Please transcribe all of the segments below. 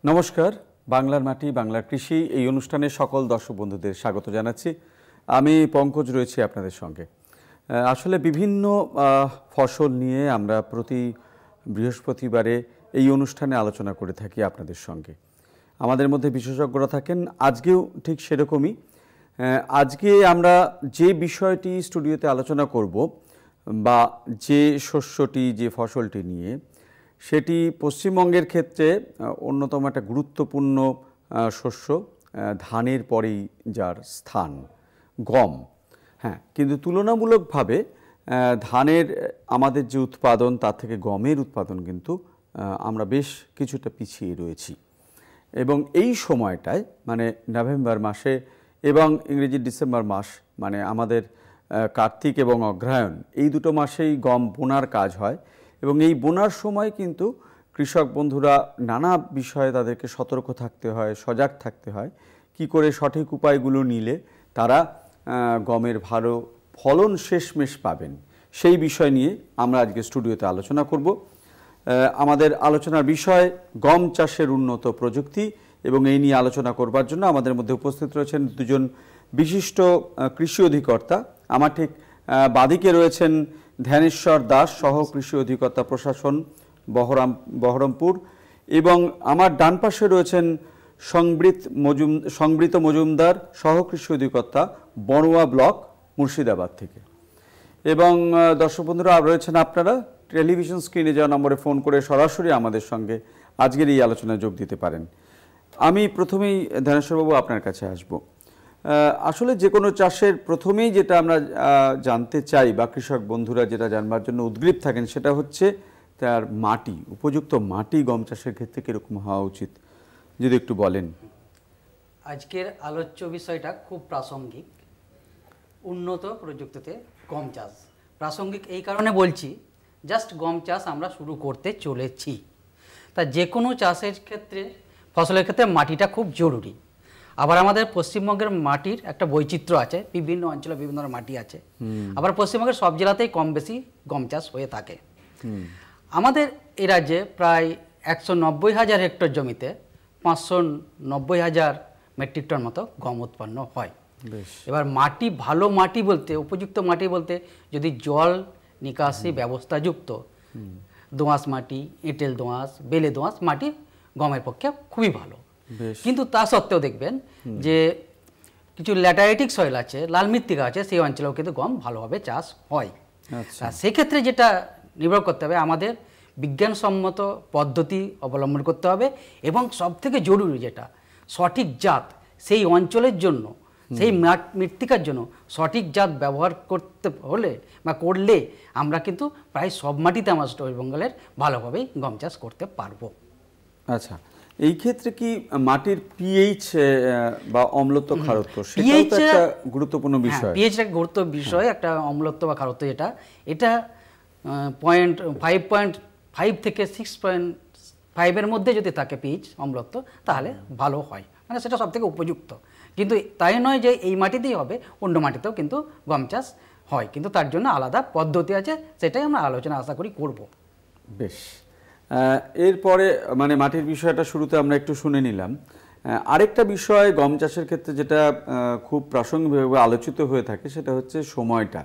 নমস্কার, বাংলার মাটি বাংলার কৃষি এই অনুষ্ঠানে সকল দর্শক বন্ধুদের স্বাগত জানাচ্ছি। আমি পঙ্কজ রয়েছি আপনাদের সঙ্গে। আসলে বিভিন্ন ফসল নিয়ে আমরা প্রতি বৃহস্পতিবারে এই অনুষ্ঠানে আলোচনা করে থাকি আপনাদের সঙ্গে। আমাদের মধ্যে বিশেষজ্ঞরা থাকেন, আজকেও ঠিক সেরকমই। আজকে আমরা যে বিষয়টি স্টুডিওতে আলোচনা করব বা যে শস্যটি যে ফসলটি নিয়ে, সেটি পশ্চিমবঙ্গের ক্ষেত্রে অন্যতম একটা গুরুত্বপূর্ণ শস্য, ধানের পরেই যার স্থান গম। হ্যাঁ, কিন্তু তুলনামূলকভাবে ধানের আমাদের যে উৎপাদন তার থেকে গমের উৎপাদন কিন্তু আমরা বেশ কিছুটা পিছিয়ে রয়েছি। এবং এই সময়টায় মানে নভেম্বর মাসে এবং ইংরেজি ডিসেম্বর মাস, মানে আমাদের কার্তিক এবং অগ্রহায়ণ, এই দুটো মাসেই গম বোনার কাজ হয়। এবং এই বোনার সময় কিন্তু কৃষক বন্ধুরা নানা বিষয়ে তাদেরকে সতর্ক থাকতে হয়, সজাগ থাকতে হয়, কি করে সঠিক উপায়গুলো নিলে তারা গমের ভালো ফলন শেষমেশ পাবেন, সেই বিষয় নিয়ে আমরা আজকে স্টুডিওতে আলোচনা করব। আমাদের আলোচনার বিষয় গম চাষের উন্নত প্রযুক্তি, এবং এই নিয়ে আলোচনা করবার জন্য আমাদের মধ্যে উপস্থিত রয়েছেন দুজন বিশিষ্ট কৃষি অধিকর্তা। আমার ঠিক বাদিকে রয়েছেন ধ্যানেশ্বর দাস, সহ কৃষি অধিকর্তা প্রশাসন, বহরমপুর, এবং আমার ডান পাশে রয়েছেন সংবৃত মজুমদার, সহ কৃষি অধিকর্তা, বড়ুয়া ব্লক, মুর্শিদাবাদ থেকে। এবং দর্শক বন্ধুরা রয়েছেন আপনারা টেলিভিশন স্ক্রিনে যাওয়া নম্বরে ফোন করে সরাসরি আমাদের সঙ্গে আজকের এই আলোচনায় যোগ দিতে পারেন। আমি প্রথমেই ধ্যানেশ্বরবাবু আপনার কাছে আসব। আসলে যে কোনো চাষের প্রথমেই যেটা আমরা জানতে চাই বা কৃষক বন্ধুরা যেটা জানবার জন্য উদ্গ্রীব থাকেন, সেটা হচ্ছে তার মাটি, উপযুক্ত মাটি গম চাষের ক্ষেত্রে কীরকম হওয়া উচিত, যদি একটু বলেন। আজকের আলোচ্য বিষয়টা খুব প্রাসঙ্গিক। উন্নত প্রযুক্তিতে গম চাষ প্রাসঙ্গিক এই কারণে বলছি, জাস্ট গম চাষ আমরা শুরু করতে চলেছি। তা যে কোনো চাষের ক্ষেত্রে, ফসলের ক্ষেত্রে মাটিটা খুব জরুরি। আবার আমাদের পশ্চিমবঙ্গের মাটির একটা বৈচিত্র্য আছে, বিভিন্ন অঞ্চলে বিভিন্ন ধরনের মাটি আছে। আবার পশ্চিমবঙ্গের সব জেলাতেই কম বেশি গম চাষ হয়ে থাকে। আমাদের এই রাজ্যে প্রায় 190,000 হেক্টর জমিতে 590,000 মেট্রিক টন মতো গম উৎপন্ন হয়। এবার মাটি, ভালো মাটি বলতে, উপযুক্ত মাটি বলতে, যদি জল নিকাশি ব্যবস্থাযুক্ত দোআঁশ মাটি, এঁটেল দোআঁশ, বেলে দোআঁশ মাটি গমের পক্ষে খুবই ভালো। কিন্তু তা সত্ত্বেও দেখবেন যে কিছু ল্যাটারাইটিক সয়েল আছে, লাল মৃত্তিকা আছে, সেই অঞ্চলেও কিন্তু গম ভালোভাবে চাষ হয়। সেক্ষেত্রে যেটা নির্ভর করতে হবে, আমাদের বিজ্ঞানসম্মত পদ্ধতি অবলম্বন করতে হবে, এবং সবথেকে জরুরি যেটা সঠিক জাত, সেই অঞ্চলের জন্য, সেই মৃত্তিকার জন্য সঠিক জাত ব্যবহার করতে হলে বা করলে আমরা কিন্তু প্রায় সব মাটিতে আমার ওয়েস্ট বেঙ্গলের ভালোভাবেই গম চাষ করতে পারবো। আচ্ছা, এই ক্ষেত্রে কি মাটির পিএইচ বা অম্লত্ব খারত্ব সেটাও তো একটা গুরুত্বপূর্ণ বিষয়? পিএইচ একটা গুরুত্বপূর্ণ বিষয়, একটা অম্লত্ব বা খারত্ব এটা 5.5 থেকে 6.5 মধ্যে যদি থাকে পিএইচ অম্লত্ব, তাহলে ভালো হয়, মানে সেটা সব থেকে উপযুক্ত। কিন্তু তাই নয় যে এই মাটিতেই হবে, অন্য মাটিতেও কিন্তু গম চাষ হয়, কিন্তু তার জন্য আলাদা পদ্ধতি আছে, সেটাই আমরা আলোচনা আশা করি করব। বেশ, এরপরে মানে মাটির বিষয়টা শুরুতে আমরা একটু শুনে নিলাম। আরেকটা বিষয় গম চাষের ক্ষেত্রে যেটা খুব প্রাসঙ্গিকভাবে আলোচিত হয়ে থাকে, সেটা হচ্ছে সময়টা।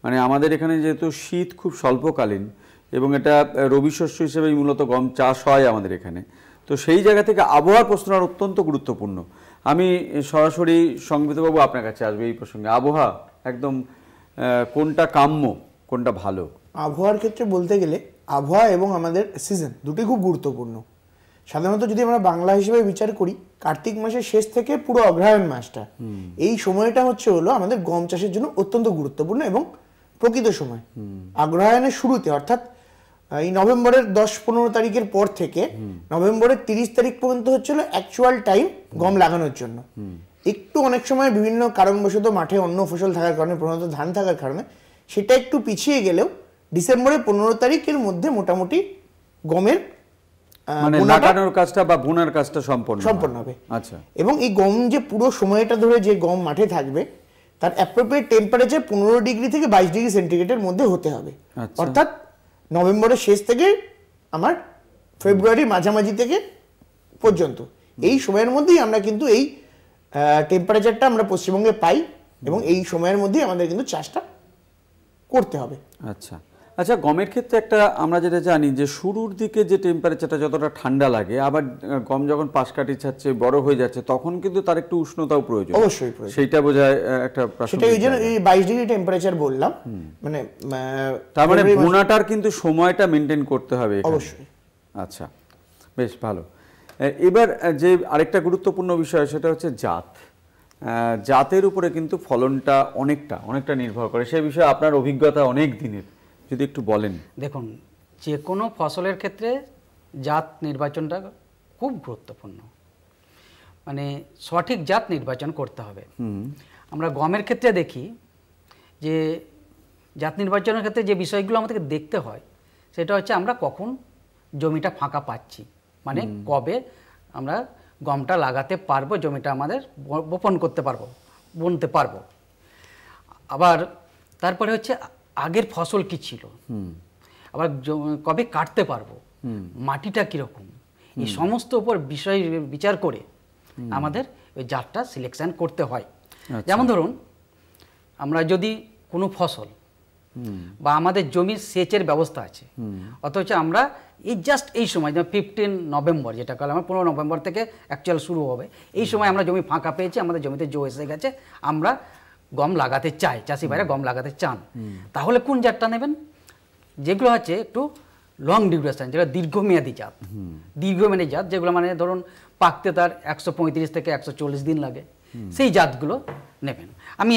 মানে আমাদের এখানে যেহেতু শীত খুব স্বল্পকালীন এবং এটা রবি শস্য হিসেবেই মূলত গম চাষ হয় আমাদের এখানে, তো সেই জায়গা থেকে আবহাওয়ার প্রশ্নটা অত্যন্ত গুরুত্বপূর্ণ। আমি সরাসরি সংবিতবাবু আপনার কাছে আসবে এই প্রসঙ্গে। আবহাওয়া একদম কোনটা কাম্য, কোনটা ভালো? আবহাওয়ার ক্ষেত্রে বলতে গেলে আবহাওয়া এবং আমাদের সিজন দুটি খুব গুরুত্বপূর্ণ। সাধারণত যদি আমরা বাংলা হিসেবে বিচার করি, কার্তিক মাসের শেষ থেকে পুরো অগ্রহায়ণ মাসটা, এই সময়টা হলো আমাদের গম চাষের জন্য অত্যন্ত গুরুত্বপূর্ণ এবং প্রকৃত সময়। অগ্রহায়ণের শুরুতে, অর্থাৎ এই নভেম্বরের 10-15 তারিখের পর থেকে নভেম্বরের 30 তারিখ পর্যন্ত হচ্ছিল অ্যাকচুয়াল টাইম গম লাগানোর জন্য। একটু অনেক সময় বিভিন্ন কারণবশত মাঠে অন্য ফসল থাকার কারণে, প্রধানত ধান থাকার কারণে সেটা একটু পিছিয়ে গেলেও ডিসেম্বরের 15 তারিখের মধ্যে মোটামুটি গমের লাগানোর কাজটা বা বোনার কাজটা সম্পন্ন হবে। আচ্ছা, এবং এই গম যে পুরো সময়টা ধরে যে গম মাঠে থাকবে, তার অ্যাপ্রোপ্রিয়েট টেম্পারেচার 15 ডিগ্রি থেকে 22 ডিগ্রি সেন্টিগ্রেডের মধ্যে হতে হবে। অর্থাৎ নভেম্বরের শেষ থেকে আমার ফেব্রুয়ারির মাঝামাঝি থেকে পর্যন্ত এই সময়ের মধ্যেই আমরা কিন্তু এই টেম্পারেচারটা আমরা পশ্চিমবঙ্গে পাই এবং এই সময়ের মধ্যেই আমাদের কিন্তু চাষটা করতে হবে। আচ্ছা আচ্ছা, গমের ক্ষেত্রে একটা আমরা যেটা জানি যে শুরুর দিকে যে টেম্পারেচারটা যতটা ঠান্ডা লাগে, আবার গম যখন পাশ কাটি ছাড়ছে বড় হয়ে যাচ্ছে তখন কিন্তু তার একটু উষ্ণতাও প্রয়োজন, অবশ্যই প্রয়োজন। সেইটা বোঝায় একটা সেটা এই জন্য এই 22 ডিগ্রি টেম্পারেচার বললাম, মানে তার মানে বোনাটার কিন্তু সময়টা মেনটেন করতে হবে এখানে। অবশ্যই। আচ্ছা, বেশ ভালো। এবার যে আরেকটা গুরুত্বপূর্ণ বিষয় সেটা হচ্ছে জাত। জাতের উপরে কিন্তু ফলনটা অনেকটা নির্ভর করে। সেই বিষয়ে আপনার অভিজ্ঞতা অনেক দিনের, যদি একটু বলেন। দেখুন, যে কোনো ফসলের ক্ষেত্রে জাত নির্বাচনটা খুব গুরুত্বপূর্ণ, মানে সঠিক জাত নির্বাচন করতে হবে। আমরা গমের ক্ষেত্রে দেখি যে জাত নির্বাচনের ক্ষেত্রে যে বিষয়গুলো আমাদেরকে দেখতে হয় সেটা হচ্ছে আমরা কখন জমিটা ফাঁকা পাচ্ছি, মানে কবে আমরা গমটা লাগাতে পারবো, জমিটা আমাদের বপন করতে পারবো, বুনতে পারবো। আবার তারপরে হচ্ছে আগের ফসল কি ছিল, আবার কবে কাটতে পারবো, মাটিটা কীরকম, এই সমস্ত উপর বিষয় বিচার করে আমাদের ওই জাতটা সিলেকশন করতে হয়। যেমন ধরুন, আমরা যদি কোনো ফসল বা আমাদের জমির সেচের ব্যবস্থা আছে, অথচ আমরা এই জাস্ট এই সময় যেমন 15 নভেম্বর, যেটা কাল আমার 15 নভেম্বর থেকে অ্যাকচুয়াল শুরু হবে, এই সময় আমরা জমি ফাঁকা পেয়েছি, আমাদের জমিতে জো এসে গেছে, আমরা গম লাগাতে চাই, চাষি ভাইরা গম লাগাতে চান, তাহলে কোন জাতটা নেবেন? যেগুলো হচ্ছে একটু লং ডিউরেশন, যেটা দীর্ঘমেয়াদী জাত, দীর্ঘমেয়াদী জাত, যেগুলো মানে ধরুন পাকতে তার 135 থেকে 140 দিন লাগে, সেই জাতগুলো নেবেন। আমি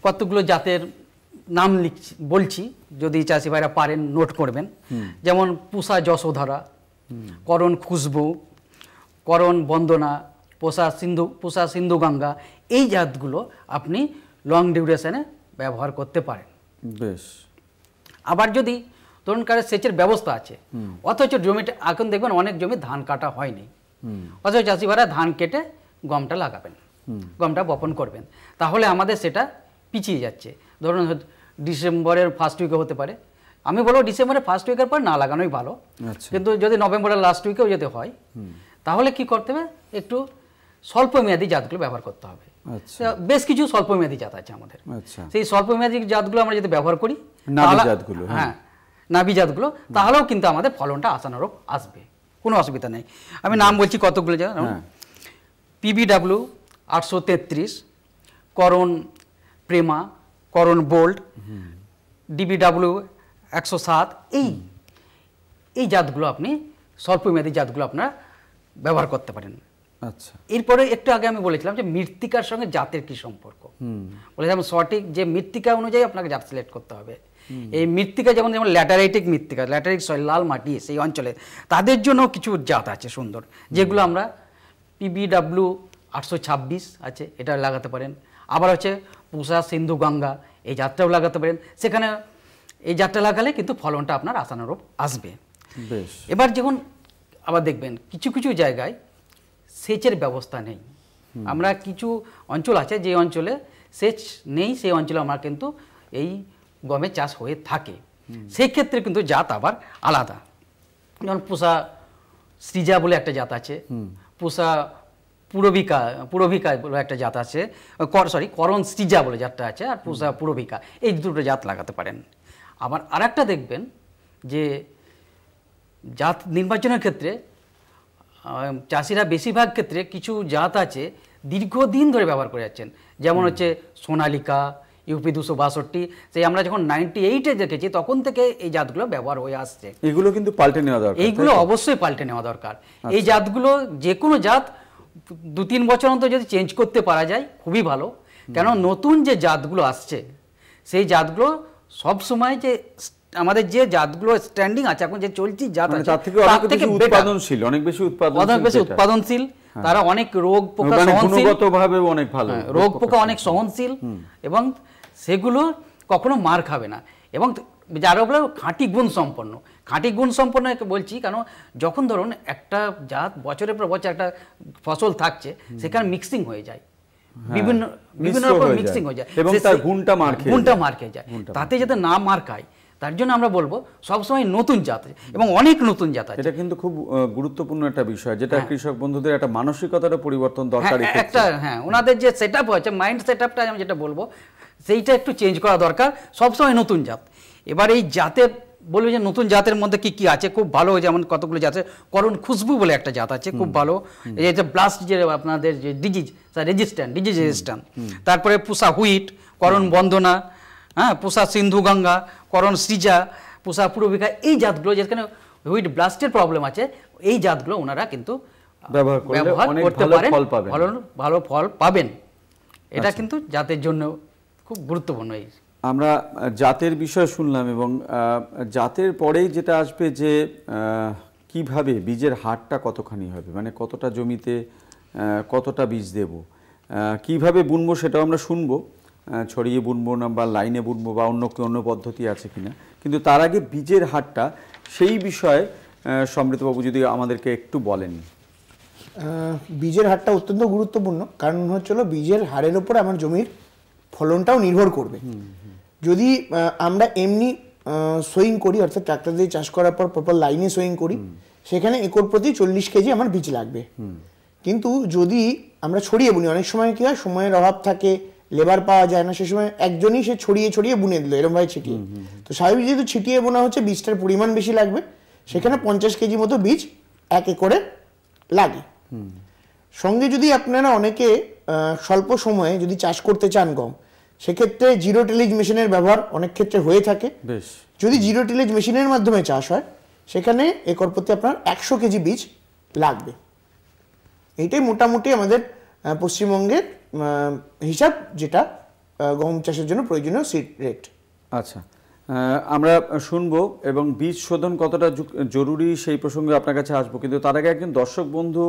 কতগুলো জাতের নাম বলছি, যদি চাষি ভাইরা পারেন নোট করবেন। যেমন পুষা যশোধরা, করণ খুশবু, করণ বন্দনা, পুষা সিন্ধু গঙ্গা, এই জাতগুলো আপনি লং ডিউরেশনে ব্যবহার করতে পারেন। বেশ। আবার যদি ধরুন কারো সেচের ব্যবস্থা আছে, অথচ জমিটা এখন দেখবেন অনেক জমি ধান কাটা হয়নি, অথচ চাষি ভাইরা ধান কেটে গমটা লাগাবেন, গমটা বপন করবেন, তাহলে আমাদের সেটা পিছিয়ে যাচ্ছে। ধরুন ডিসেম্বরের ফার্স্ট উইকে হতে পারে, আমি বলবো ডিসেম্বরের ফার্স্ট উইকের পর না লাগানোই ভালো, কিন্তু যদি নভেম্বরের লাস্ট উইকেও যদি হয় তাহলে কি করতে হবে, একটু স্বল্পমেয়াদী জাতগুলো ব্যবহার করতে হবে। বেশ কিছু স্বল্পমেয়াদী জাত আছে আমাদের, সেই স্বল্পমেয়াদী জাতগুলো আমরা যদি ব্যবহার করি, হ্যাঁ নাভি জাতগুলো, তাহলেও কিন্তু আমাদের ফলনটা আশানুরূপ আসবে, কোনো অসুবিধা নেই। আমি নাম বলছি কতগুলো জাত। PBW 833, করণ প্রেমা, করণ বোল্ড, DBW 107, এই জাতগুলো আপনি স্বল্পমেয়াদী জাতগুলো আপনারা ব্যবহার করতে পারেন। আচ্ছা, এরপরে একটু আগে আমি বলেছিলাম যে মৃত্তিকার সঙ্গে জাতের কি সম্পর্ক, বলেছিলাম সঠিক যে মৃত্তিকা অনুযায়ী আপনাকে জাত সিলেক্ট করতে হবে। এই মৃত্তিকা যেমন ল্যাটারাইটিক মৃত্তিকা, ল্যাটারাইট সয়েল, লাল মাটি সেই অঞ্চলে, তাদের জন্য কিছু জাত আছে সুন্দর, যেগুলো আমরা PBW 826 আছে, এটা লাগাতে পারেন। আবার হচ্ছে পুষা সিন্ধু গঙ্গা, এই জাতটাও লাগাতে পারেন, সেখানে এই জাতটা লাগালে কিন্তু ফলনটা আপনার আশানুরূপ আসবে। এবার যখন আবার দেখবেন কিছু কিছু জায়গায় সেচের ব্যবস্থা নেই, আমরা কিছু অঞ্চল আছে যে অঞ্চলে সেচ নেই, সেই অঞ্চলে আমরা কিন্তু এই গমের চাষ হয়ে থাকে, সেই ক্ষেত্রে কিন্তু জাত আবার আলাদা। যেমন পুষা সৃজা বলে একটা জাত আছে, পুষা পুরভিকা বলে একটা জাত আছে, করণ সৃজা বলে জাতটা আছে, আর পুষা পুরভিকা, এই দুটো জাত লাগাতে পারেন। আবার আরেকটা দেখবেন যে জাত নির্বাচনের ক্ষেত্রে চাষিরা বেশিরভাগ ক্ষেত্রে কিছু জাত আছে দীর্ঘদিন ধরে ব্যবহার করে যাচ্ছেন, যেমন হচ্ছে সোনালিকা, UP 262, সেই আমরা যখন 98-এ দেখেছি তখন থেকে এই জাতগুলো ব্যবহার হয়ে আসছে। এগুলো কিন্তু পাল্টে নেওয়া দরকার, এইগুলো অবশ্যই পাল্টে নেওয়া দরকার। এই জাতগুলো যে কোনো জাত 2-3 বছর অন্তর যদি চেঞ্জ করতে পারা যায় খুবই ভালো, কেন নতুন যে জাতগুলো আসছে সেই জাতগুলো সব সময় যে আমাদের যে জাতগুলো স্ট্যান্ডিং আছে এখন যে চলতি জাত আছে তার থেকে অনেক বেশি উৎপাদনশীল, অনেক বেশি উৎপাদনশীল, তারা অনেক রোগ পোকা সহনশীল, গুণগতভাবে অনেক ভালো, রোগ পোকা অনেক সহনশীল, এবং সেগুলো কখনো মার খাবে না, এবং যারা বলে খাঁটি গুণ সম্পন্ন। খাঁটি গুণ সম্পন্ন বলছি কেন, যখন ধরুন একটা জাত বছরের পর বছর একটা ফসল থাকছে, সেখানে মিক্সিং হয়ে যায়, বিভিন্ন রকম মিক্সিং হয়ে যায় এবং তার গুণটা মার খেয়ে যায়, তাতে যাতে না মার খায় তার জন্য আমরা বলবো সবসময় নতুন জাত এবং অনেক নতুন জাত আছে। এটা কিন্তু খুব গুরুত্বপূর্ণ একটা বিষয়, যেটা কৃষক বন্ধুদের একটা মানসিকতার পরিবর্তন দরকার। একটা ওনাদের যে সেট আপ হয়েছে, মাইন্ড সেট আপটা আমি যেটা বলবো সেইটা একটু চেঞ্জ করা দরকার। সবসময় নতুন জাত। এবার এই জাতে বলবো যে নতুন জাতের মধ্যে কি কি আছে খুব ভালো, যেমন কতগুলো জাত আছে। করণ খুশবু বলে একটা জাত আছে খুব ভালো, এই যে ব্লাস্ট যে আপনাদের যে ডিজিজ রেজিস্ট্যান্ট। তারপরে পুষা হুইট, করণ বন্দনা, হ্যাঁ, পুষা সিন্ধু গঙ্গা, করণ সৃজা, পুষা পূর্বিকা, এই জাতগুলো যেখানে হুইট ব্লাস্টের প্রবলেম আছে এই জাতগুলো ওনারা কিন্তু ব্যবহার করতে পারেন, ভালো ফল পাবেন। এটা কিন্তু জাতের জন্য খুব গুরুত্বপূর্ণ। আমরা জাতের বিষয় শুনলাম এবং জাতের পরেই যেটা আসবে যে কিভাবে বীজের হারটা কতখানি হবে, মানে কতটা জমিতে কতটা বীজ দেব, কিভাবে বুনবো সেটাও আমরা শুনবো, ছড়িয়ে বুনবো না বা লাইনে বুনবো বা অন্য পদ্ধতি আছে কিনা। কিন্তু তার আগে বীজের হারটা, সেই বিষয়ে সমৃদ্ধবাবু যদি আমাদেরকে একটু বলেন। বীজের হারটা অত্যন্ত গুরুত্বপূর্ণ, কারণ হচ্ছিল বীজের হারের উপর আমার জমির ফলনটাও নির্ভর করবে। যদি আমরা এমনি সোয়িং করি, অর্থাৎ ট্রাক্টর দিয়ে চাষ করার পর প্রপার লাইনে সোয়িং করি, সেখানে একর প্রতি 40 কেজি আমার বীজ লাগবে। কিন্তু যদি আমরা ছড়িয়ে বুনি, অনেক সময় কি হয়, সময়ের অভাব থাকে, লেবার পাওয়া যায় না, সে সময় একজনই সে ছড়িয়ে বুনে দিল এরকমভাবে ছিটিয়ে। তো স্বাভাবিক যেহেতু ছিটিয়ে বোনা হচ্ছে, বীজটার পরিমাণ বেশি লাগবে, সেখানে 50 কেজি মতো বীজ এক একরে লাগে। সঙ্গে যদি আপনারা অনেকে স্বল্প সময়ে যদি চাষ করতে চান গম, সেক্ষেত্রে জিরো টিলেজ মেশিনের ব্যবহার অনেক ক্ষেত্রে হয়ে থাকে। যদি জিরো টিলেজ মেশিনের মাধ্যমে চাষ হয়, সেখানে একর প্রতি আপনার 100 কেজি বীজ লাগবে। এইটাই মোটামুটি আমাদের পশ্চিমবঙ্গের হিসাব, যেটা গম চাষের জন্য প্রয়োজনীয় সিড রেট। আচ্ছা, আমরা শুনবো এবং বীজ শোধন কতটা জরুরি সেই প্রসঙ্গে আপনার কাছে আসবো, কিন্তু তার আগে একজন দর্শক বন্ধু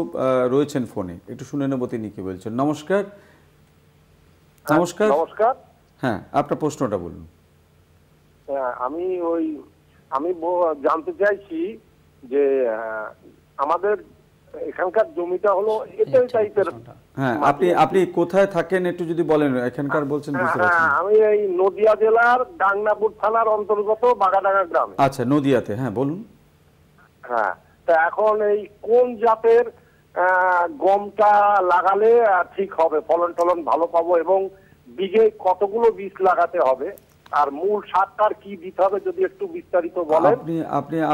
রয়েছেন ফোনে, একটু শুনে নেব তিনি কি বলছেন। নমস্কার। নমস্কার। হ্যাঁ, আপনার প্রশ্নটা বলুন। আমি জানতে চাইছি যে আমাদের এখানকার জমিটা হলো এঁটেল টাইপের। হ্যাঁ, আপনি কোথায় থাকেন একটু যদি বলেন। এখানকার বলছেন বুঝতে পারছি। আমি এই নদিয়া জেলার ডাংনাপুর থানার অন্তর্গত বাগাডাঙ্গা গ্রামে। আচ্ছা, নদিয়াতে। হ্যাঁ, বলুন। হ্যাঁ, তা এখন এই কোন জাতের গমটা লাগালে ঠিক হবে, ফলন টলন ভালো পাবো, এবং বিঘে কতগুলো বীজ লাগাতে হবে, আর মূল সারটার কি দিতে হবে যদি একটু বিস্তারিত বলেন।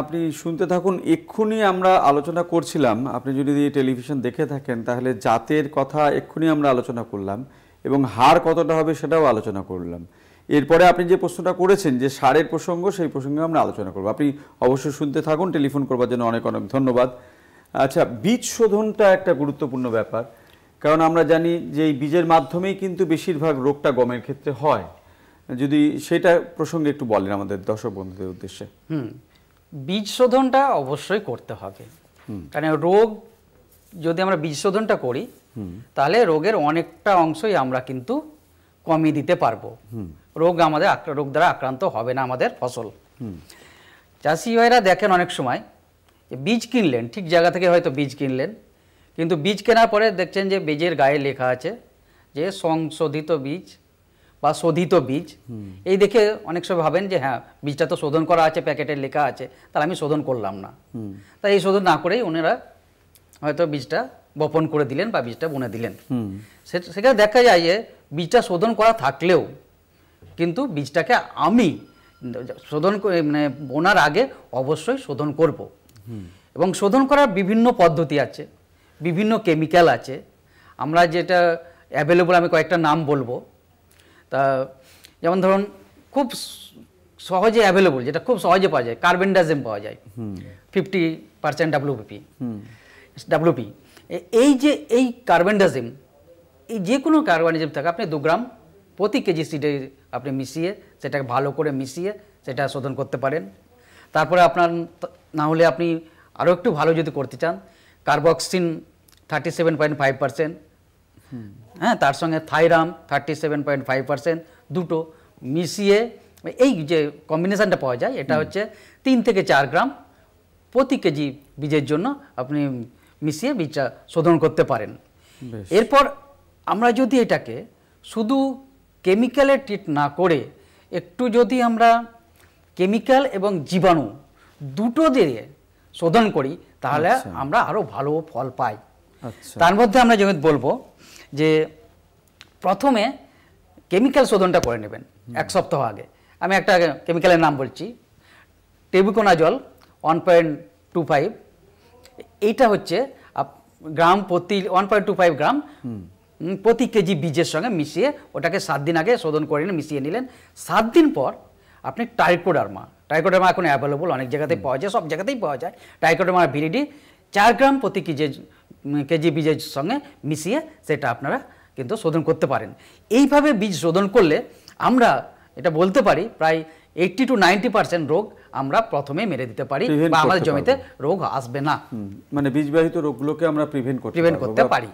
আপনি শুনতে থাকুন। এক্ষুনি আমরা আলোচনা করছিলাম, আপনি যদি টেলিভিশন দেখে থাকেন তাহলে জাতের কথা এক্ষুনি আমরা আলোচনা করলাম এবং হার কতটা হবে সেটাও আলোচনা করলাম। এরপরে আপনি যে প্রশ্নটা করেছেন যে সারের প্রসঙ্গ, সেই প্রসঙ্গে আমরা আলোচনা করব। আপনি অবশ্যই শুনতে থাকুন। টেলিফোন করবার জন্য অনেক অনেক ধন্যবাদ। আচ্ছা, বীজ শোধনটা একটা গুরুত্বপূর্ণ ব্যাপার, কারণ আমরা জানি যে এই বীজের মাধ্যমেই কিন্তু বেশিরভাগ রোগটা গমের ক্ষেত্রে হয়। যদি সেটা প্রসঙ্গে একটু বলেন আমাদের দর্শক বন্ধুদের উদ্দেশ্যে। বীজ শোধনটা অবশ্যই করতে হবে, কারণ রোগ যদি আমরা বীজ শোধনটা করি তাহলে রোগের অনেকটা অংশই আমরা কিন্তু কমিয়ে দিতে পারবো। রোগ দ্বারা আক্রান্ত হবে না আমাদের ফসল। চাষি ভাইরা দেখেন অনেক সময় বীজ কিনলেন, ঠিক জায়গা থেকে হয়তো বীজ কিনলেন, কিন্তু বীজ কেনার পরে দেখছেন যে বীজের গায়ে লেখা আছে যে সংশোধিত বীজ বা শোধিত বীজ। এই দেখে অনেক সময় ভাবেন যে হ্যাঁ, বীজটা তো শোধন করা আছে, প্যাকেটে লেখা আছে, তাহলে আমি শোধন করলাম না। তাই এই শোধন না করেই ওনারা হয়তো বীজটা বপন করে দিলেন বা বীজটা বুনে দিলেন। সেখানে দেখা যায় যে বীজটা শোধন করা থাকলেও কিন্তু বীজটাকে আমি শোধন মানে বোনার আগে অবশ্যই শোধন করব। এবং শোধন করার বিভিন্ন পদ্ধতি আছে, বিভিন্ন কেমিক্যাল আছে। আমরা যেটা অ্যাভেলেবল, আমি কয়েকটা নাম বলবো। তা যেমন ধরুন খুব সহজে অ্যাভেলেবল, যেটা খুব সহজে পাওয়া যায়, কার্বেন্ডাজিম পাওয়া যায় 50% WP। এই কার্বেন্ডাজিম, এই যে কোনো কার্বেন্ডাজিম থাকে, আপনি 2 গ্রাম প্রতি কেজি সিডে আপনি মিশিয়ে, সেটাকে ভালো করে মিশিয়ে সেটা শোধন করতে পারেন। তারপরে আপনার না হলে আপনি আরও একটু ভালো যদি করতে চান, কার্বক্সিন 37.5%, হ্যাঁ, তার সঙ্গে থাইরাম 37.5%, দুটো মিশিয়ে এই যে কম্বিনেশানটা পাওয়া যায়, এটা হচ্ছে 3 থেকে 4 গ্রাম প্রতি কেজি বীজের জন্য আপনি মিশিয়ে বীজটা শোধন করতে পারেন। এরপর আমরা যদি এটাকে শুধু কেমিক্যালে ট্রিট না করে একটু যদি আমরা কেমিক্যাল এবং জীবাণু দুটো দিয়ে শোধন করি তাহলে আমরা আরও ভালো ফল পাই। তার মধ্যে আমরা যেমন বলবো যে প্রথমে কেমিক্যাল শোধনটা করে নেবেন 1 সপ্তাহ আগে। আমি একটা কেমিক্যালের নাম বলছি, টেবুকোনাজল 1.25। এইটা হচ্ছে গ্রাম প্রতি 1.25 গ্রাম প্রতি কেজি বীজের সঙ্গে মিশিয়ে ওটাকে 7 দিন আগে শোধন করে মিশিয়ে নিলেন। 7 দিন পর আপনি ট্রাইকোডার্মা এখন অ্যাভেলেবল, অনেক জায়গাতেই পাওয়া যায়, সব জায়গাতেই পাওয়া যায়। ট্রাইকোডার্মা ভিরিডি 4 গ্রাম প্রতি কেজি বীজের সঙ্গে মিশিয়ে সেটা আপনারা কিন্তু শোধন করতে পারেন। এইভাবে বীজ শোধন করলে আমরা এটা বলতে পারি প্রায় 80 to 90% রোগ আমরা প্রথমে মেরে দিতে পারি বা আমাদের জমিতে রোগ আসবে না। মানে বীজবাহিত রোগগুলোকে আমরা প্রিভেন্ট করতে পারি,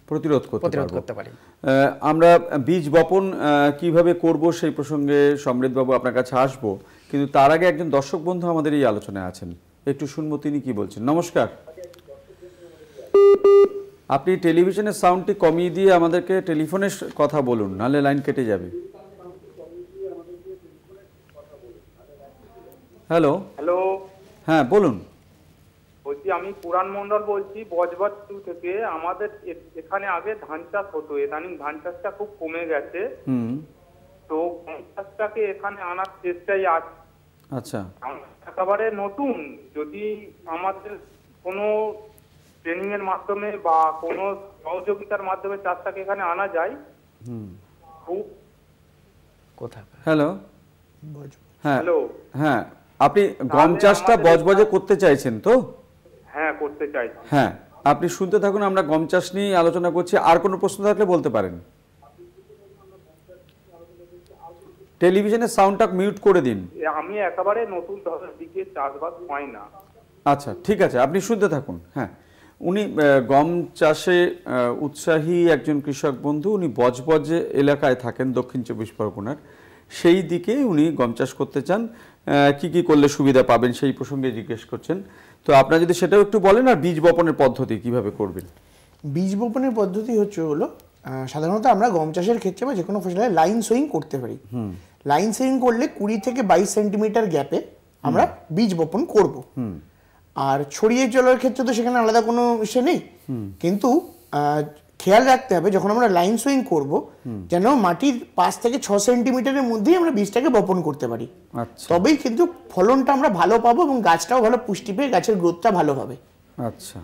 প্রতিরোধ করতে পারি। আমরা বীজ বপন কিভাবে করব সেই প্রসঙ্গে সমৃদ্ধবাবু আপনার কাছে আসবো, কিন্তু তার আগে একজন দর্শক বন্ধু আমাদের এই আলোচনায় আছেন, একটু শুনবো তিনি কি বলছেন। নমস্কার, আপনি টেলিভিশনের সাউন্ডটি কমিয়ে দিয়ে আমাদেরকে টেলিফোনে কথা বলুন, নাহলে লাইন কেটে যাবে। হ্যালো হ্যালো, হ্যাঁ বলুন। বলছি আমি পুরাণ মন্ডল বলছি বজবজ 2 থেকে। আমাদের এখানে আগে ধান চাষ হতো, ইদানিং ধান চাষটা খুব কমে গেছে। তো গম চাষটাকে এখানে আনার চেষ্টাই আছে। আচ্ছা, একেবারে নতুন, যদি আমাদের কোনো ট্রেনিং এর মাধ্যমে বা কোনো সহযোগিতার মাধ্যমে চাষটাকে এখানে আনা যায় খুব। কোথায়? হ্যালো, হ্যাঁ হ্যালো, হ্যাঁ, আপনি গম চাষটা বজবজে করতে চাইছেন তো? হ্যাঁ, করতে চাইছি। হ্যাঁ, আপনি শুনতে থাকুন, আমরা গম চাষ নিয়ে আলোচনা করছি। আর কোনো প্রশ্ন থাকলে বলতে পারেন। টেলিভিশনের সাউন্ডটা মিউট করে দিন। আমি একেবারে নতুন ধরনের দিকে চাষবাস হয় না। আচ্ছা, ঠিক আছে, আপনি শুনতে থাকুন। হ্যাঁ, উনি গম চাষে উৎসাহী একজন কৃষক বন্ধু, উনি বজবজ এলাকায় থাকেন দক্ষিণ 24 পরগনার, সেই দিকে উনি গম চাষ করতে চান। কি কি করলে সুবিধা পাবেন সেই প্রসঙ্গে জিজ্ঞেস করছেন। তো আপনারা যদি সেটাও একটু বলেন, আর বীজ বপনের পদ্ধতি কিভাবে করবেন। বীজ বপনের পদ্ধতি হলো সাধারণত আমরা গম চাষের ক্ষেত্রে বা যে কোনো ফসলে লাইন সোয়িং করতে পারি। লাইন সোয়িং করলে 20 থেকে 22 সেন্টিমিটার গ্যাপে আমরা বীজ বপন করব। আর ছড়িয়ে চলার ক্ষেত্রে তো সেখানে আলাদা কোনো বিষয় নেই, কিন্তু খেয়াল রাখতে হবে যখন আমরা লাইন সোয়িং করব যেন মাটির 5 থেকে 6 সেন্টিমিটারের মধ্যেই আমরা বীজটাকে বপন করতে পারি। তবেই কিন্তু ফলনটা আমরা ভালো পাবো এবং গাছটাও ভালো পুষ্টি পেয়ে গাছের গ্রোথটা ভালো হবে। আচ্ছা,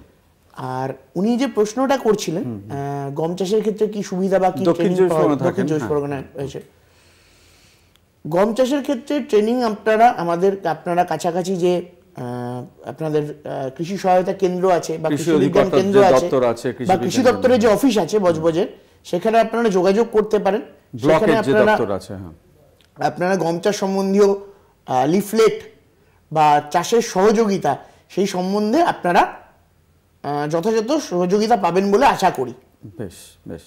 আর উনি যে প্রশ্নটা করছিলেন গম চাষের ক্ষেত্রে কি সুবিধা বা কি দক্ষিণ 24 পরগনায় হয়েছে, গম চাষের ক্ষেত্রে ট্রেনিং আপনারা কাছাকাছি যে আপনাদের কৃষি সহায়তা কেন্দ্র আছে বা কৃষি বিজ্ঞান কেন্দ্র আছে বা কৃষি দপ্তরের যে অফিস আছে বজবজের, সেখানে আপনারা যোগাযোগ করতে পারেন। সেখানে আপনারা গম চাষ সম্বন্ধীয় লিফলেট বা চাষের সহযোগিতা সেই সম্বন্ধে আপনারা যথাযথ সহযোগিতা পাবেন বলে আশা করি। বেশ বেশ,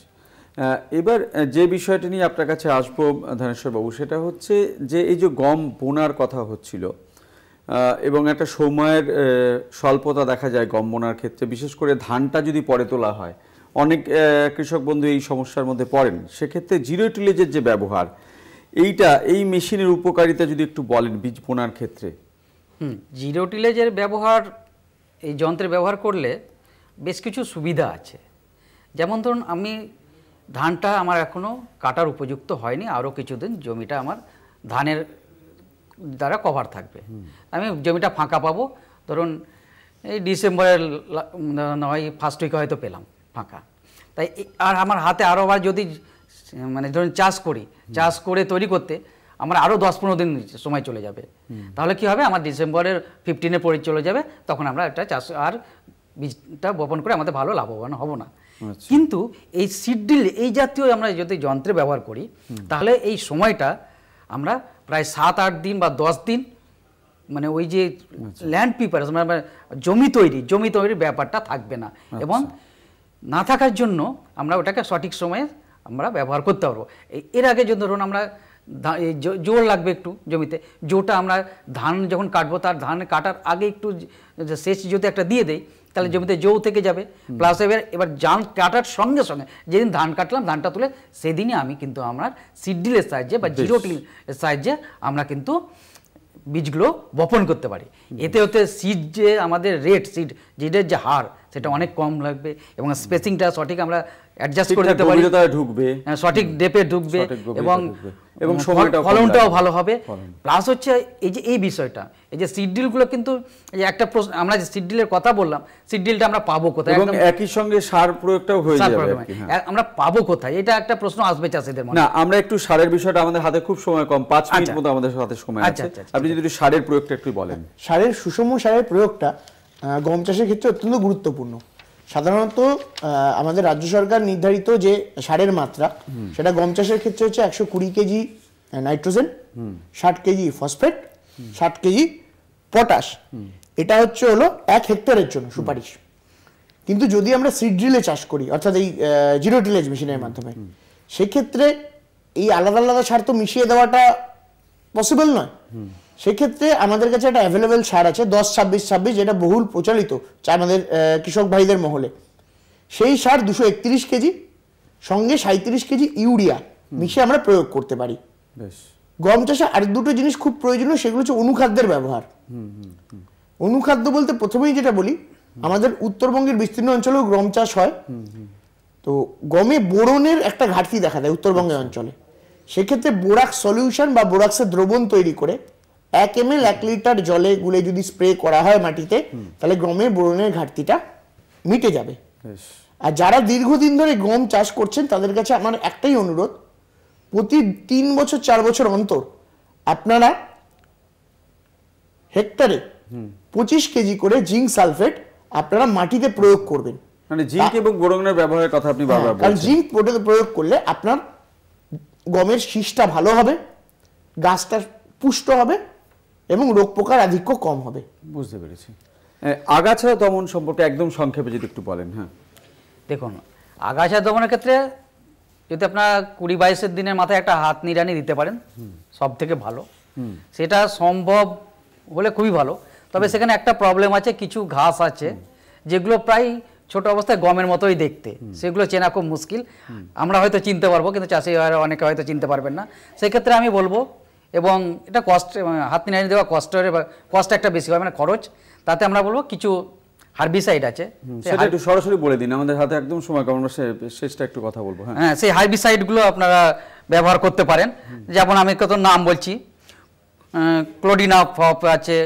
এবার যে বিষয়টি নিয়ে আপনার কাছে আসবো ধনেশ্বর বাবু, সেটা হচ্ছে যে এই যে গম বোনার কথা হচ্ছিল এবং একটা সময়ের স্বল্পতা দেখা যায় গম বোনার ক্ষেত্রে, বিশেষ করে ধানটা যদি পরে তোলা হয়, অনেক কৃষক বন্ধু এই সমস্যার মধ্যে পড়েন। সেক্ষেত্রে জিরো টিলেজের যে ব্যবহার, এই মেশিনের উপকারিতা যদি একটু বলেন বীজ বোনার ক্ষেত্রে। জিরো টিলেজের ব্যবহার, এই যন্ত্রের ব্যবহার করলে বেশ কিছু সুবিধা আছে। যেমন ধরুন, আমি ধানটা আমার এখনও কাটার উপযুক্ত হয়নি, আরও কিছুদিন জমিটা আমার ধানের দ্বারা কভার থাকবে, আমি জমিটা ফাঁকা পাবো। ধরুন এই ডিসেম্বরের নয় ফার্স্ট উইকে হয়তো পেলাম ফাঁকা, তাই আর আমার হাতে আরও আবার যদি মানে ধরুন চাষ করে তৈরি করতে আমার আরও 10-15 দিন সময় চলে যাবে, তাহলে কি হবে, আমার ডিসেম্বরের 15-এ পরে চলে যাবে, তখন আমরা একটা চাষ আর বীজটা বপন করে আমাদের ভালো লাভবান হব না। কিন্তু এই সিড ড্রিল এই জাতীয় আমরা যদি যন্ত্রে ব্যবহার করি, তাহলে এই সময়টা আমরা প্রায় 7-8 দিন বা 10 দিন, মানে ওই যে ল্যান্ড প্রিপারেশন মানে জমি তৈরির ব্যাপারটা থাকবে না, এবং না থাকার জন্য আমরা ওটাকে সঠিক সময়ে আমরা ব্যবহার করতে পারবো। এর আগে যদি ধরুন আমরা জোর লাগবে একটু জমিতে, জোটা আমরা ধান যখন কাটবো তার ধান কাটার আগে একটু সেচ যদি একটা দিয়ে দেই, তাহলে জমিতে জৌ থেকে যাবে। প্লাস এবার ধান কাটার সঙ্গে সঙ্গে যেদিন ধান কাটলাম, ধানটা তুলে সেদিনই আমি কিন্তু আমরা সিড ড্রিলের সাহায্যে বা জিরো টিলের সাহায্যে আমরা কিন্তু বীজগুলো বপন করতে পারি। এতে হতে সিড যে আমাদের রেট সিডের যে হার সেটা অনেক কম লাগবে এবং স্পেসিংটা সঠিক আমরা অ্যাডজাস্ট করে দিতে পারি, ঢুকবে সঠিক ডেপে ঢুকবে এবং ফলনটাও ভালো হবে। প্লাস হচ্ছে এই যে এই বিষয়টা, এই যে সিড ডিলগুলো কিন্তু এই যে একটা প্রশ্ন, আমরা যে সিড ডিলের কথা বললাম, সিড ডিলটা আমরা পাবো কোথায়, এবং একই সঙ্গে সার প্রয়োগটাও হয়ে যাবে আর কি। আমরা পাবো কোথায়, এটা একটা প্রশ্ন আসবে চাষীদের মনে। না, আমরা একটু সারের বিষয়টা, আমাদের হাতে খুব সময় কম, 5 মিনিট মতো আমাদের হাতে সময় আছে, আপনি যদি সারের প্রয়োগটা একটু বলেন। সারের সুষম সারের প্রয়োগটা গম চাষের ক্ষেত্রে অত্যন্ত গুরুত্বপূর্ণ। সাধারণত আমাদের রাজ্য সরকার নির্ধারিত যে সারের মাত্রা, সেটা গম চাষের ক্ষেত্রে হচ্ছে 120 KG nitrogen, 60 KG phosphate, 60 KG potash. এটা হলো 1 হেক্টরের জন্য সুপারিশ। কিন্তু যদি আমরা সিড ড্রিলে চাষ করি, অর্থাৎ এই জিরো টিলেজ মেশিনের মাধ্যমে, সেক্ষেত্রে এই আলাদা আলাদা সার তো মিশিয়ে দেওয়াটা পসিবল নয়। সেক্ষেত্রে আমাদের কাছে একটা অ্যাভেলেবেল সার আছে 10-26-26, যেটা বহুল প্রচলিত আমাদের কৃষক ভাইদের মহলে। সেই সার 231 কেজি সঙ্গে 37 কেজি ইউরিয়া মিশিয়ে আমরা প্রয়োগ করতে পারি। গম চাষে আর দুটো জিনিস খুব প্রয়োজনীয়, সেগুলো হচ্ছে অনুখাদ্যের ব্যবহার। অনুখাদ্য বলতে প্রথমেই যেটা বলি, আমাদের উত্তরবঙ্গের বিস্তীর্ণ অঞ্চলেও গম চাষ হয়, তো গমে বোরনের একটা ঘাটতি দেখা দেয় উত্তরবঙ্গের অঞ্চলে। সেক্ষেত্রে বোরাক্স সলিউশন বা বোরাক্সের দ্রবণ তৈরি করে 1 ml 1 লিটার জলে গুলে যদি স্প্রে করা হয় মাটিতে, তাহলে গমে বোরনের ঘাটতিটা মিটে যাবে। আর যারা দীর্ঘদিন ধরে গম চাষ করছেন তাদের কাছে আমার একটাই অনুরোধ, প্রতি 3 বছর 4 বছর অন্তর আপনারা হেক্টরে 25 কেজি করে জিঙ্ক সালফেট আপনারা মাটিতে প্রয়োগ করবেন। মানে জিঙ্ক এবং বোরনের ব্যবহারের কথা আপনি বারবার বলছেন। কারণ জিঙ্ক প্রয়োগ করলে আপনার গমের শীষটা ভালো হবে, গাছটা পুষ্ট হবে এবং রোগ পোকার আধিক্য কম হবে। বুঝতে পেরেছি। আগাছা দমন সম্পর্কে একদম সংক্ষেপে যদি একটু বলেন। হ্যাঁ, দেখুন, আগাছা দমনের ক্ষেত্রে যদি আপনার 20-22 দিনের মাথায় একটা হাত নিড়ানি দিতে পারেন, সব থেকে ভালো। সেটা সম্ভব হলে খুবই ভালো। তবে সেখানে একটা প্রবলেম আছে, কিছু ঘাস আছে যেগুলো প্রায় ছোট অবস্থায় গমের মতোই দেখতে, সেগুলো চেনা খুব মুশকিল। আমরা হয়তো চিনতে পারবো, কিন্তু চাষি অনেকে হয়তো চিনতে পারবেন না। সেক্ষেত্রে আমি বলবো, এবং এটা কষ্ট, হাত নিড়ানি দেওয়া কষ্ট একটা বেশি হয়, মানে খরচ। তাতে আমরা বলবো কিছু হার্বিসাইড আছে, সেটা একটু সরাসরি বলে দিন, আমাদের হাতে একদম সময় কম, আমরা শেষটা একটু কথা বলবো। হ্যাঁ, সেই হার্বিসাইডগুলো আপনারা ব্যবহার করতে পারেন। যেমন আমি কত নাম বলছি, ক্লোডিনাফপ আছে,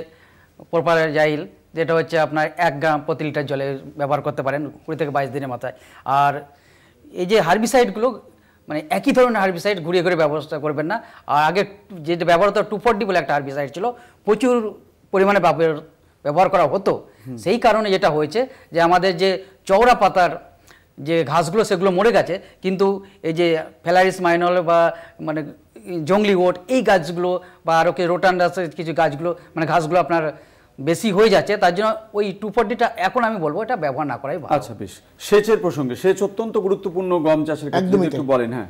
প্রোপারাজাইল, যেটা হচ্ছে আপনার 1 গ্রাম প্রতি লিটার জলে ব্যবহার করতে পারেন 20 থেকে 22 দিনের মাথায়। আর এই যে হার্বিসাইডগুলো, মানে একই ধরনের হার্বিসাইড ঘুরিয়ে ঘুরিয়ে ব্যবস্থা করবেন না। আর আগে যেটা ব্যবহার হতো 240 বলে একটা হার্বিসাইড ছিল, প্রচুর পরিমাণে ব্যবহার করা হতো। সেই কারণে যেটা হয়েছে যে আমাদের যে চওড়া পাতার যে ঘাসগুলো সেগুলো মরে গেছে, কিন্তু এই যে ফ্যালারিস মাইনল বা মানে জংলি ওট, এই গাছগুলো বা আরও রোটান্ডাসের কিছু গাছগুলো, মানে ঘাসগুলো আপনার বেশি হয়ে যাচ্ছে। তার জন্য ওই 240টা এখন আমি বলবো এটা ব্যবহার না করাই ভালো। আচ্ছা, বেশ। সেচের প্রসঙ্গে, সেচ অত্যন্ত গুরুত্বপূর্ণ গম চাষের ক্ষেত্রে, একটু বলেন। হ্যাঁ,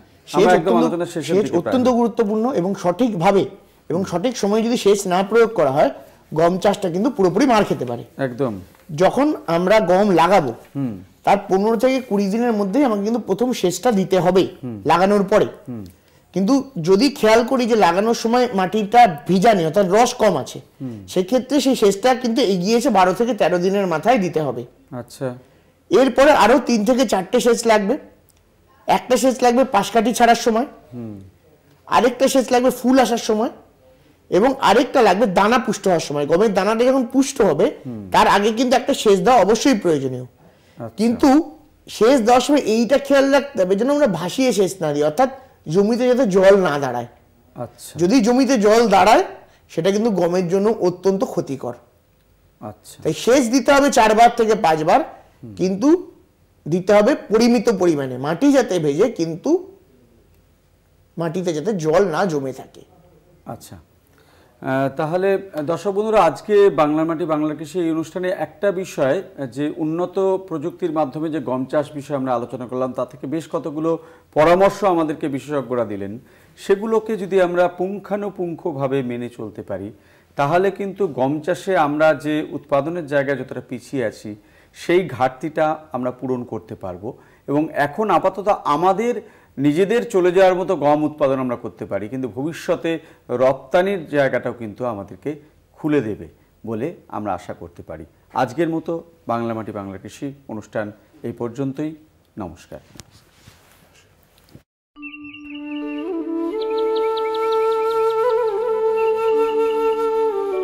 সেচ অত্যন্ত গুরুত্বপূর্ণ এবং সঠিকভাবে এবং সঠিক সময়ে যদি সেচ না প্রয়োগ করা হয়, গম চাষটা কিন্তু পুরোপুরি মার খেতে পারে। একদম। যখন আমরা গম লাগাবো তার 15 থেকে 20 দিনের মধ্যেই আমাকে কিন্তু প্রথম সেচটা দিতে হবে লাগানোর পরে। কিন্তু যদি খেয়াল করি যে লাগানোর সময় মাটিটা ভিজা নেই, অর্থাৎ রস কম আছে, সেক্ষেত্রে সেই সেচটা কিন্তু এগিয়েছে 12 থেকে 13 দিনের মাথায় দিতে হবে। আচ্ছা। এরপরে আরো 3 থেকে 4টে সেচ লাগবে। একটা সেচ লাগবে পাশকাঠি ছাড়ার সময়, আরেকটা সেচ লাগবে ফুল আসার সময়, এবং আরেকটা লাগবে দানা পুষ্ট হওয়ার সময়। গমের দানাটা যখন পুষ্ট হবে তার আগে কিন্তু একটা সেচ দেওয়া অবশ্যই প্রয়োজনীয়। কিন্তু সেচ দেওয়ার সময় এইটা খেয়াল রাখতে হবে যেন আমরা ভাসিয়ে সেচ না দিই, অর্থাৎ জমিতে যাতে জল না দাঁড়ায়। আচ্ছা। যদি জমিতে জল দাঁড়ায় সেটা কিন্তু গমের জন্য অত্যন্ত ক্ষতিকর। আচ্ছা। তাই সেচ দিতে হবে 4 বার থেকে 5 বার, কিন্তু দিতে হবে পরিমিত পরিমাণে, মাটি যাতে ভেজে কিন্তু মাটিতে যাতে জল না জমে থাকে। আচ্ছা, তাহলে দর্শক বন্ধুরা, আজকে বাংলার মাটি বাংলার কৃষি এই অনুষ্ঠানে একটা বিষয়, যে উন্নত প্রযুক্তির মাধ্যমে যে গম চাষ বিষয়ে আমরা আলোচনা করলাম, তা থেকে বেশ কতগুলো পরামর্শ আমাদেরকে বিশেষজ্ঞরা দিলেন। সেগুলোকে যদি আমরা পুঙ্খানুপুঙ্খভাবে মেনে চলতে পারি, তাহলে কিন্তু গম চাষে আমরা যে উৎপাদনের জায়গায় যতটা পিছিয়ে আছি সেই ঘাটতিটা আমরা পূরণ করতে পারবো। এবং এখন আপাতত আমাদের নিজেদের চলে যাওয়ার মতো গম উৎপাদন আমরা করতে পারি, কিন্তু ভবিষ্যতে রপ্তানির জায়গাটাও কিন্তু আমাদেরকে খুলে দেবে বলে আমরা আশা করতে পারি। আজকের মতো বাংলা মাটি বাংলা কৃষি অনুষ্ঠান এই পর্যন্তই। নমস্কার।